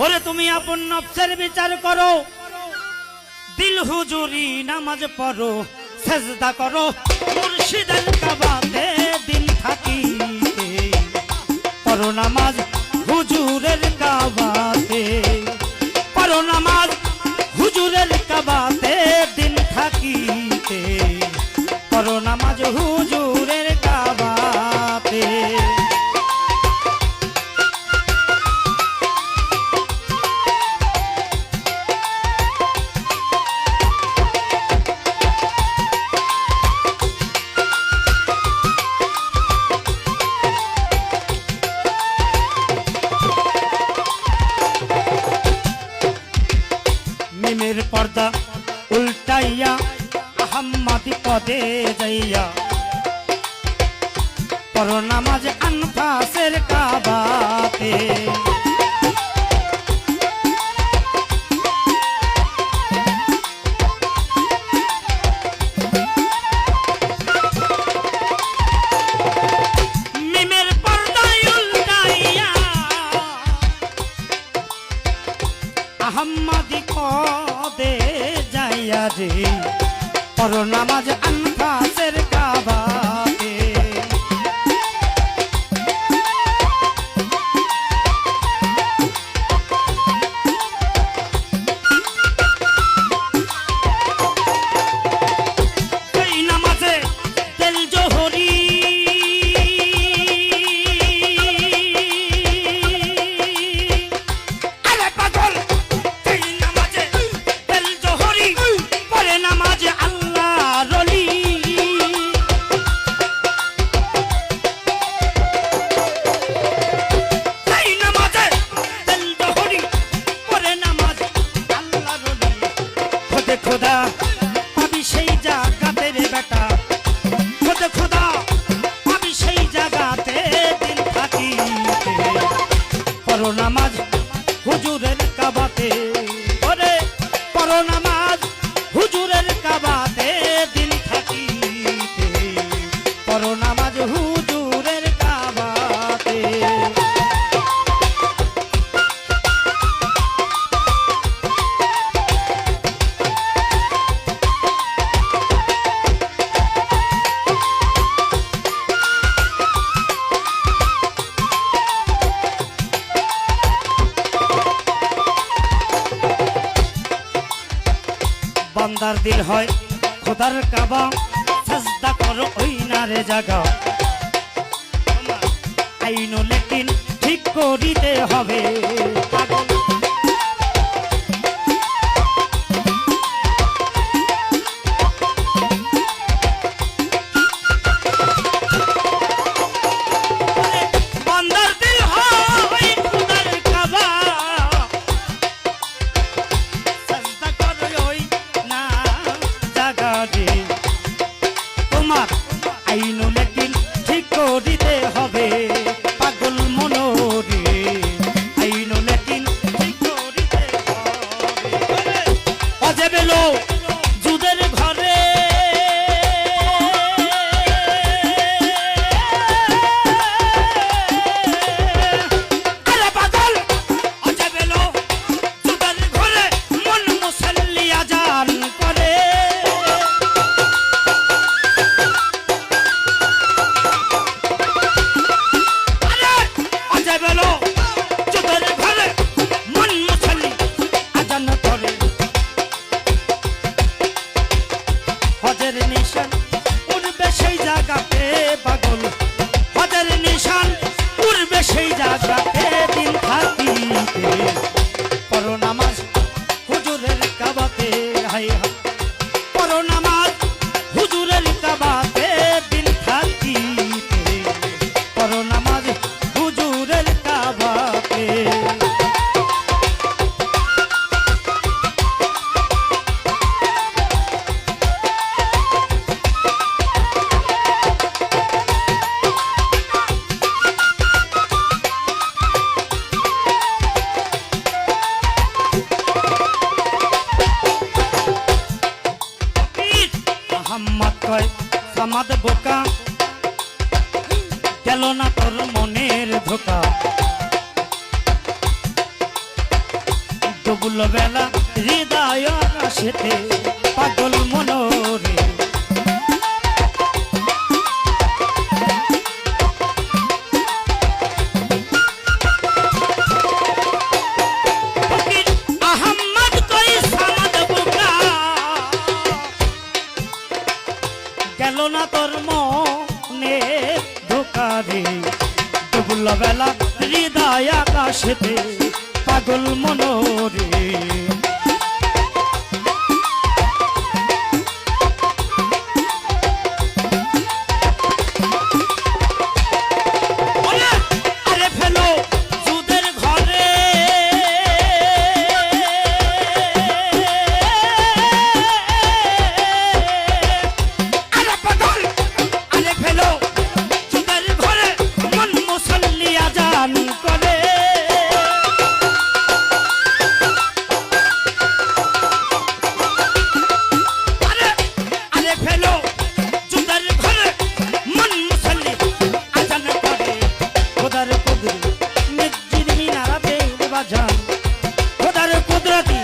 ওরে তুমি আপন নফসের বিচার করো, দিল হুজুরি নামাজ পড়ো, সেজদা করো মুর্শিদের কাবাতে দিন থাকিতে, পড়ো নামাজ হুজুরের কাবাতে, পড়ো নামাজ হুজুরের কাবাতে দিন থাকিতে, পড়ো নামাজ হুজুরের কাবাতে। মিমের পর্দা উল্টাইয়া আহম্মদি পদে যাইয়া, পড়ো নামাজ আনফাসের কাবাতে, মিমের পর্দা উল্টাইয়া আহম্মদি পদে যাইয়া রে, পড়ো নামাজ আনফাসের কাবাতে। এই নামাজে তেল জোহরি, আরে পাগল এই নামাজে তেল জোহরি, পড়ে নামাজে আল্লাহর ওলি, এই নামাজে তেল জোহরি, পড়ে নামাজ আল্লাহর ওলি। খোদে খোদা পাবি সেই জাগাতে রে বেটা, খোদে খোদা পাবি সেই জাগাতে দিন থাকিতে, পড়ো নামাজ হুজুরের কাবাতে, ওরে পড়ো নামাজ হুজুরের কাবাতে দিন থাকিতে, পড়ো নামাজ হুজুরের কাবাতে। বান্দার দিল হয় খোদার কাবা, সাজদা করো ওই নারে জাগা, আইন লেকিন ঠিক করিতে হবে, পাগল বান্দার দিল হয় খোদার কাবা, সাজদা করো ওই না জাগা রে, তোমার আইন লেকিন ঠিক করিতে হবে, পাগল মনোরে আইন লেকিন ঠিক করিতে হবে। অজেবে লো জুদের ঘরে, আরে পাগল অজেবে লো জুদের ঘরে, মন মুসল্লি আজান করে, আরে অজেবে লো জুদের ঘরে, মন মুসল্লি আজান করে, হজের নিশান উড়বে সেই জায়গাতে, পাগল হজের নিশান উড়বে সেই জায়গাতে দিন থাকিতে, পড়ো নামাজ হুজুরের কাবাতে, হাই হাই পড়ো নামাজ হুজুরের কাবাতে দিন থাকিতে, পড়ো নামাজ হুজুরের কাবাতে। মোহাম্মদ কয় সামাদ বোকা, গেল না তোর মনের ধোকা, ডুবুল বেলা হৃদয় আকাশেতে পাগল মনোরে গেল না তোর মনে ধোকা রে ডুবুল বেলা হৃদয় আকাশেতে পাগল মনোরে আরে ফেলো সুদের ঘরে আরে পাগল আরে ফেলো সুদের ঘরে মন মুসল্লি আজান করে খোদার কুদরতি